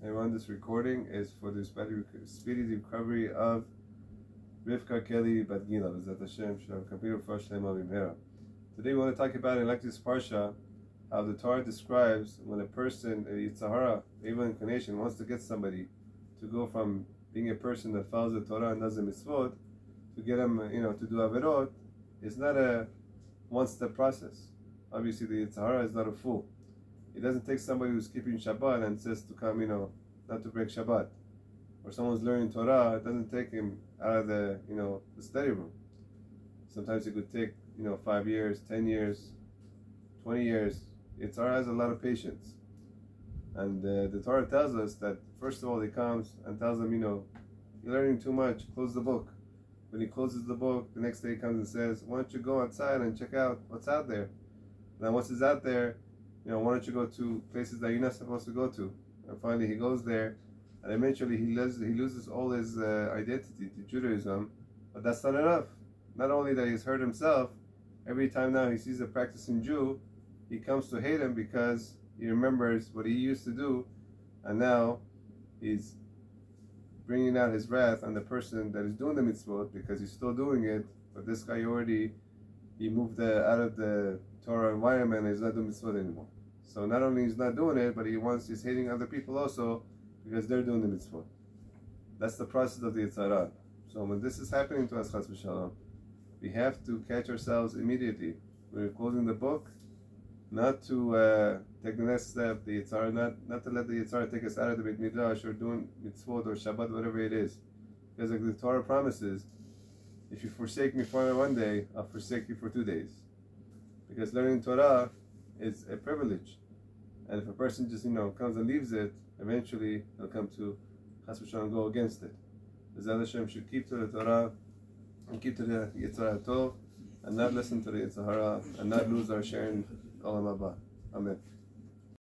Everyone, this recording is for the speedy recovery of Rivkah Kelly Bat Gila. B'ezrat Hashem, complete Refuah Shelema b'mehera. Today we want to talk about in this parsha how the Torah describes when a person, a Yitzhahara, evil inclination, wants to get somebody to go from being a person that follows the Torah and does the mitzvot to get him, to do averot. It's not a one-step process. Obviously, the Yitzhahara is not a fool. It doesn't take somebody who's keeping Shabbat and says to come, not to break Shabbat. Or someone's learning Torah, it doesn't take him out of the, the study room. Sometimes it could take, 5 years, 10 years, 20 years. Yitzhahara has a lot of patience. And the Torah tells us that, first of all, he comes and tells them, you're learning too much, close the book. When he closes the book, the next day he comes and says, why don't you go outside and check out what's out there? Now once he's out there, why don't you go to places that you're not supposed to go to? And finally he goes there, and eventually he loses all his identity to Judaism. But that's not enough. Not only that he's hurt himself, every time now he sees a practicing Jew, he comes to hate him because he remembers what he used to do, and now he's bringing out his wrath on the person that is doing the mitzvot because he's still doing it. But this guy he moved out of the Torah environment and he's not doing mitzvot anymore. So not only he's not doing it, but he's hating other people also because they're doing the mitzvot. That's the process of the Yitzhahara. So when this is happening to us, chas v'shalom, we have to catch ourselves immediately. When we're closing the book, not to take the next step, the Yitzhahara, not to let the Yitzhahara take us out of the Beit Midrash or doing mitzvot or Shabbat, whatever it is. Because like the Torah promises, if you forsake me for one day, I'll forsake you for 2 days. Because learning Torah is a privilege. And if a person just, comes and leaves it, eventually he'll come to chas v'shalom and go against it. B'ezrat Hashem should keep to the Torah and keep to the Yitzhahara Tov and not listen to the Yitzhahara and not lose our share in Olam Haba. Amen.